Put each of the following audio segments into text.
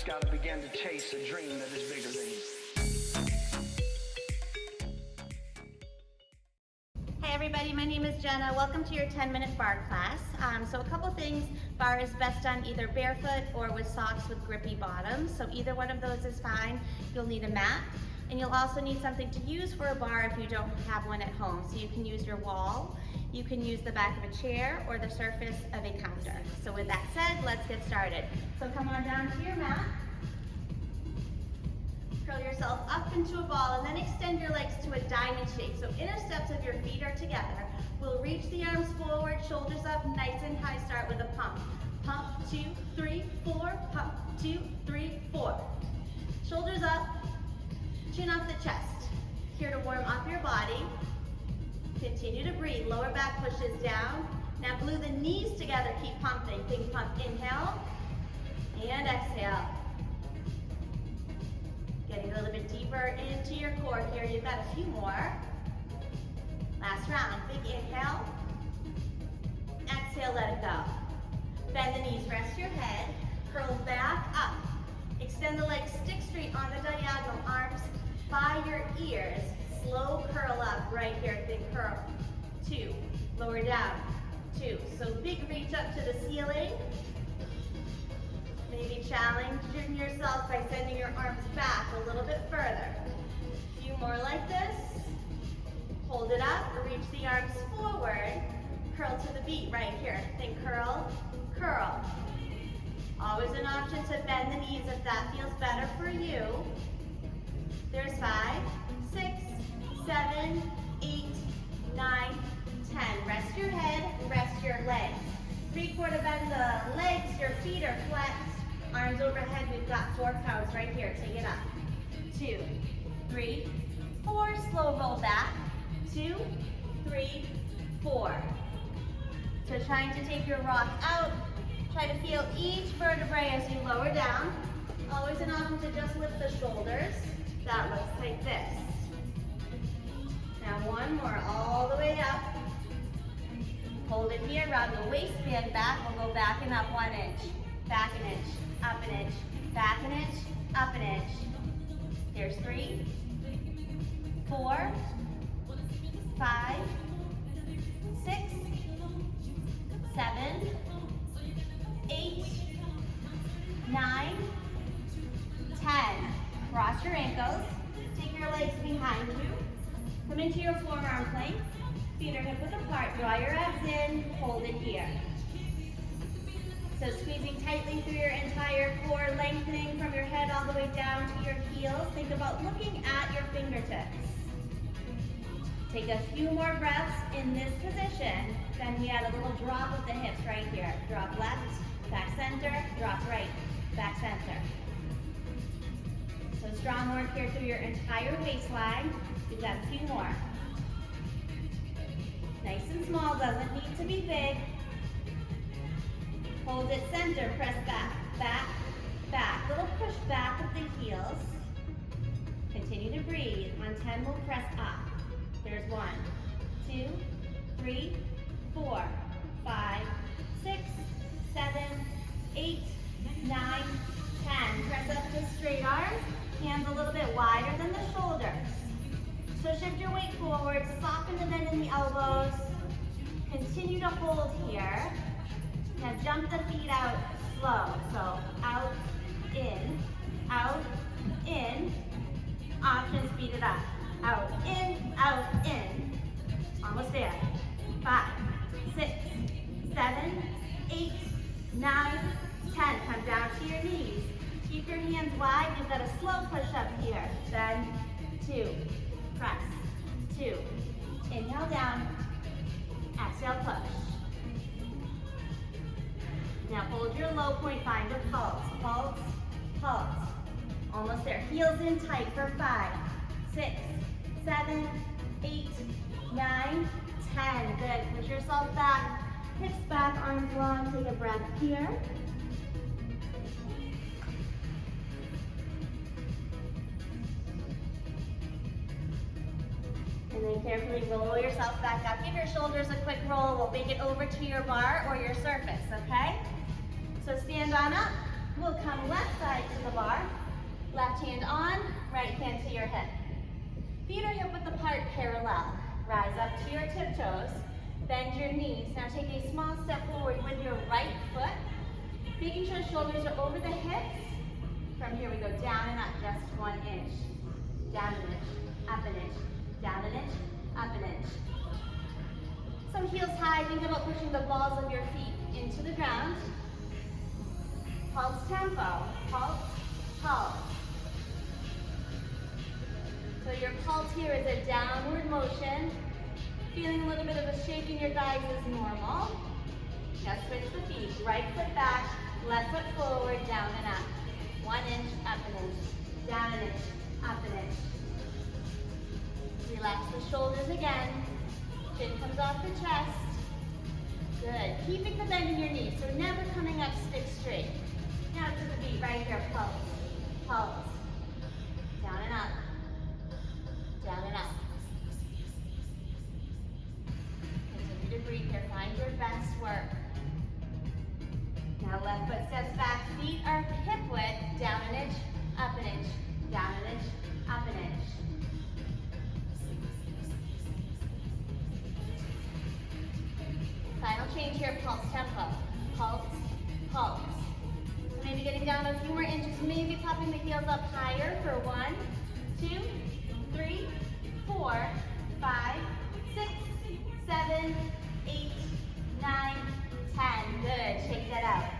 just gotta begin to chase a dream that is bigger than you. Hey everybody, my name is Jenna. Welcome to your 10-minute barre class. So a couple things, barre is best done either barefoot or with socks with grippy bottoms. So either one of those is fine. You'll need a mat, and you'll also need something to use for a barre if you don't have one at home. So you can use your wall, you can use the back of a chair, or the surface of a counter. So with that said, let's get started. So come on down to your mat. Curl yourself up into a ball and then extend your legs to a diamond shape. So inner steps of your feet are together. We'll reach the arms forward, shoulders up, nice and high. Start with a pump. Pump, 2, 3, 4, pump, 2, 3, 4. Shoulders up, chin off the chest. Here to warm up your body. Continue to breathe. Lower back pushes down. Now glue the knees together. Keep pumping. Big pump. Inhale and exhale. Getting a little bit deeper into your core here. You've got a few more. Last round. Big inhale. Exhale, let it go. Bend the knees, rest your head. Curl back up. Extend the legs, stick straight on the diagonal. Arms by your ears. Slow curl up right here. Big curl. 2. Lower down. 2. So big reach up to the ceiling. Maybe challenging yourself by sending your arms back a little bit further. A few more like this. Hold it up, reach the arms forward. Curl to the beat right here. Then curl, curl. Always an option to bend the knees if that feels better for you. There's 5, 6, 7, 8, 9, 10. Rest your head, rest your legs. 3/4 bend the legs, your feet are flexed. Arms overhead, we've got 4 counts right here. Take it up. 2, 3, 4. Slow roll back. 2, 3, 4. So trying to take your rock out. Try to feel each vertebrae as you lower down. Always an option to just lift the shoulders. That looks like this. Now one more, all the way up. Hold it here, round the waistband back. We'll go back and up 1 inch. Back an inch, up an inch, back an inch, up an inch. Here's 3, 4, 5, 6, 7, 8, 9, 10. Cross your ankles. Take your legs behind you. Come into your forearm plank. Feet are hip width apart. Draw your abs in. Hold it here. So squeezing tightly through your entire core, lengthening from your head all the way down to your heels. Think about looking at your fingertips. Take a few more breaths in this position. Then we add a little drop of the hips right here. Drop left, back center, drop right, back center. So strong work here through your entire waistline. We've got a few more. Nice and small, doesn't need to be big. Hold it center, press back, back, back. Little push back of the heels. Continue to breathe. On 10, we'll press up. There's 1, 2, 3, 4, 5, 6, 7, 8, 9, 10. Press up to straight arms. Hands a little bit wider than the shoulders. So shift your weight forward, soften the bend in the elbows. Continue to hold here. Now jump the feet out slow. So out, in, out, in. Option, speed it up. Out, in. Almost there. 5, 6, 7, 8, 9, 10. Come down to your knees. Keep your hands wide. You've got a slow push up here. Then 2. Press. 2. Inhale down. Exhale, push. Now hold your low point, find a pulse. Pulse, pulse. Almost there. Heels in tight for 5, 6, 7, 8, 9, 10. Good. Push yourself back. Hips back, arms long. Take a breath here. And then carefully roll yourself back up. Give your shoulders a quick roll. We'll make it over to your barre or your surface, okay? So stand on up. We'll come left side to the bar. Left hand on, right hand to your hip. Feet are hip width apart, parallel. Rise up to your tiptoes. Bend your knees. Now take a small step forward with your right foot, making sure shoulders are over the hips. From here we go down and up just 1 inch. Down an inch, up an inch, down an inch, up an inch. Some heels high, think about pushing the balls of your feet into the ground. Pulse tempo, pulse, pulse. So your pulse here is a downward motion. Feeling a little bit of a shake in your thighs is normal. Now switch the feet. Right foot back, left foot forward, down and up. 1 inch, up an inch. Down an inch, up an inch. Relax the shoulders again. Chin comes off the chest. Good. Keeping the bend in your knees, so never coming up stick straight. Now to the beat, right here. Pulse, pulse. Down and up. Down and up. Continue to breathe here. Find your best work. Now left foot steps back. Feet are hip width. Down an inch, up an inch. Down an inch, up an inch. Final change here. Pulse tempo. Pulse, pulse. Maybe getting down a few more inches. Maybe popping the heels up higher for 1, 2, 3, 4, 5, 6, 7, 8, 9, 10. Good. Shake that out.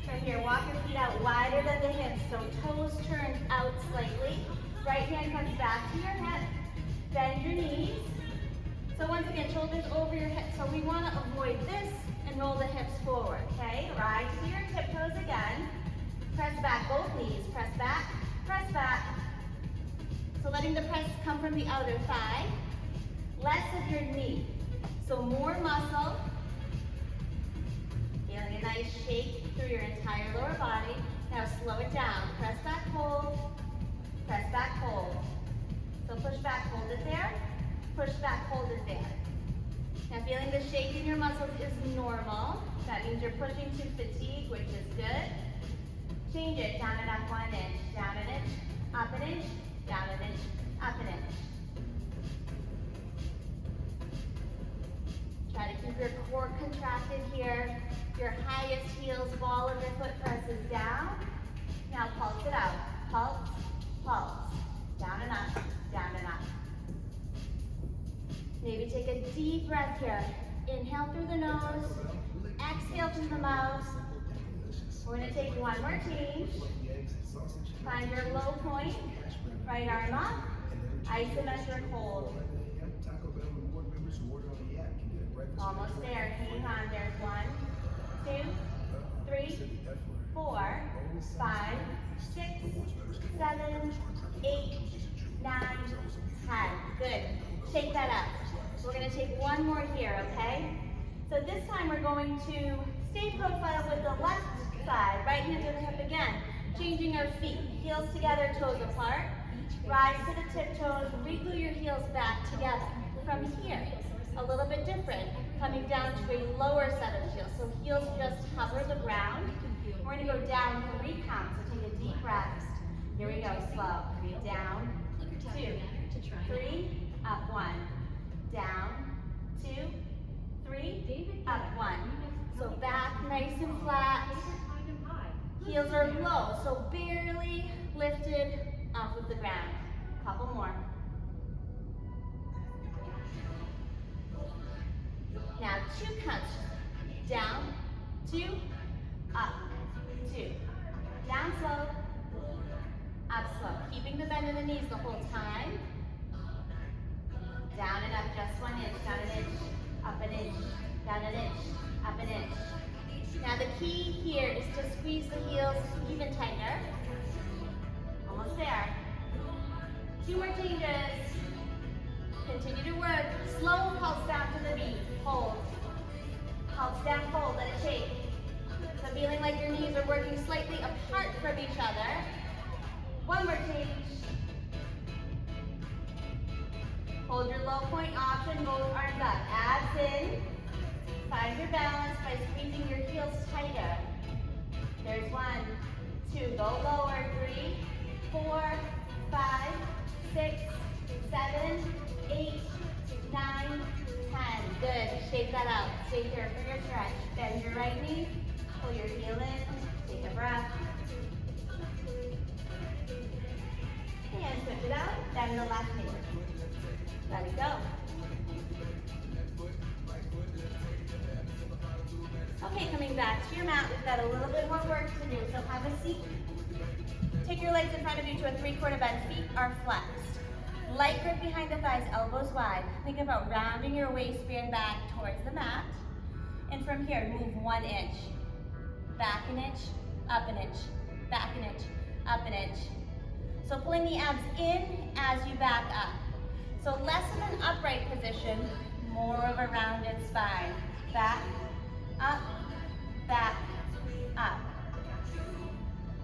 From here, walk your feet out wider than the hips, so toes turned out slightly. Right hand comes back to your hip. Bend your knees. So once again, shoulders over your hips. So we want to avoid this and roll the hips forward, okay? Rise to your tiptoes again. Press back both knees. Press back, press back. So letting the press come from the outer thigh. Less of your knee. So more muscle. Feeling a nice shake through your entire lower body. Now slow it down. Press back, hold. Press back, hold. So push back, hold it there. Push back, hold it there. Now feeling the shake in your muscles is normal. That means you're pushing to fatigue, which is good. Change it. Down and up 1 inch. Down an inch. Up an inch. Down an inch. Up an inch. Try to keep your core contracted here. Your highest heels, ball of your foot presses down. Now pulse it out. Pulse, pulse. Down and up, down and up. Maybe take a deep breath here. Inhale through the nose. Exhale through the mouth. We're going to take one more change. Find your low point. Right arm up. Isometric hold. Almost there. Hang on. There's 1, 2, 3, 4, 5, 6, 7, 8, 9, 10. Good. Shake that up. We're going to take one more here, okay? So this time we're going to stay profile with the left side. Right hand to the hip again. Changing our feet. Heels together, toes apart. Rise to the tiptoes. Reglue your heels back together. From here, a little bit different. Coming down to a lower set of heels. So heels just hover the ground. We're going to go down 3 counts. So take a deep breath. Here we go, slow. Down, 2, 3, up 1. Down, 2, 3, up 1. So back nice and flat. Heels are low, so barely lifted off of the ground. Couple more. Now 2 counts. Down, 2, up, 2. Down slow, up slow. Keeping the bend in the knees the whole time. Down and up just 1 inch, down an inch, up an inch, down an inch, up an inch. Now the key here is to squeeze the heels even tighter. Almost there. 2 more changes. Continue to work. Slow pulse down to the beat. Hold. Pulse down, hold, let it shake. So feeling like your knees are working slightly apart from each other. 1 more change. Hold your low point option, both arms up. Abs in. Find your balance by squeezing your heels tighter. There's 1, 2. Go lower. 3, 4, 5, 6, 7, 8, 9, 10. Good. Shake that out. Stay here for your stretch. Bend your right knee. Pull your heel in. Take a breath. And switch it out. Bend the left knee. Let it go. Okay, coming back to your mat, we've got a little bit more work to do, so have a seat. Take your legs in front of you to a 3/4 bend. Feet are flexed. Light grip behind the thighs, elbows wide. Think about rounding your waistband back towards the mat. And from here, move 1 inch. Back an inch, up an inch. Back an inch, up an inch. So pulling the abs in as you back up. So less of an upright position, more of a rounded spine. Back, up, back, up.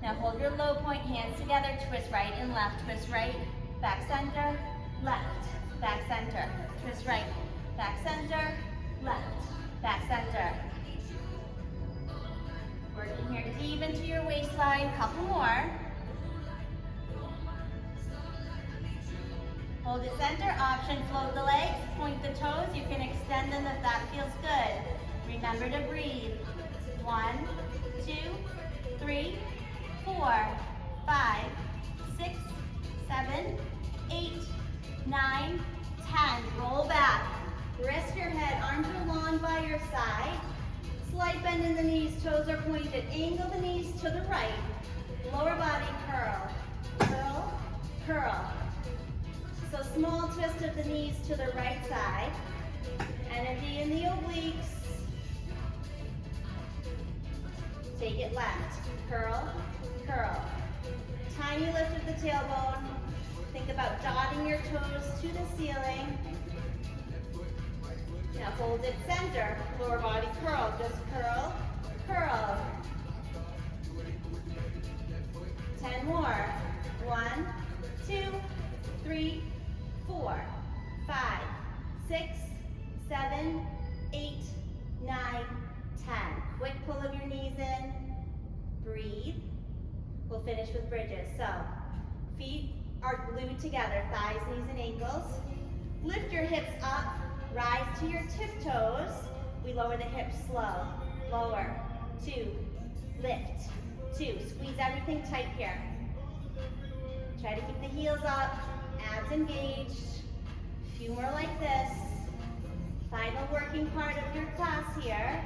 Now hold your low point, hands together, twist right and left, twist right, back center, left, back center, twist right, back center, left, back center. Working here deep into your waistline, couple more. Hold it center, option, float the legs, point the toes. You can extend them if that feels good. Remember to breathe. 1, 2, 3, 4, 5, 6, 7, 8, 9, 10. Roll back. Rest your head, arms are long by your side. Slight bend in the knees, toes are pointed. Angle the knees to the right. Lower body curl. Curl, curl. So small twist of the knees to the right side. Energy in the obliques. Take it left. Curl, curl. Tiny lift of the tailbone. Think about dotting your toes to the ceiling. Now hold it center. Lower body curl. Just curl, curl. 10 more. 1, 2, 3, 4, 5, 6, 7, 8, 9, 10. Quick pull of your knees in. Breathe. We'll finish with bridges. So, feet are glued together, thighs, knees, and ankles. Lift your hips up, rise to your tiptoes. We lower the hips slow. Lower, 2, lift, 2. Squeeze everything tight here. Try to keep the heels up, abs engaged. A few more like this. Final working part of your class here.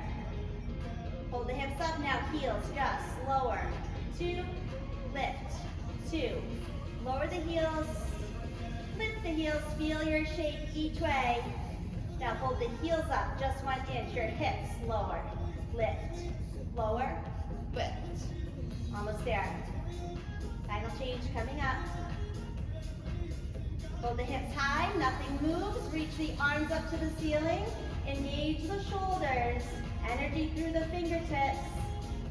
Hold the hips up now, heels just lower. 2, lift, 2. Lower the heels, lift the heels, feel your shape each way. Now hold the heels up, just 1 inch, your hips lower, lift, lower, lift. Almost there. Final change coming up. Hold the hips high, nothing moves. Reach the arms up to the ceiling. Engage the shoulders. Energy through the fingertips.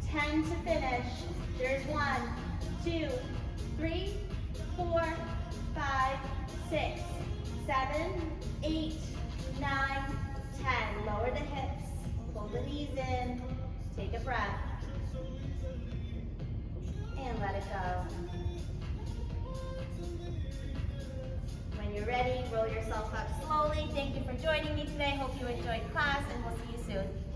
10 to finish. There's 1, 2, 3, 4, 5, 6, 7, 8, 9, 10. Lower the hips. Pull the knees in. Take a breath. And let it go. When you're ready, roll yourself up slowly. Thank you for joining me today. Hope you enjoyed class, and we'll see you soon.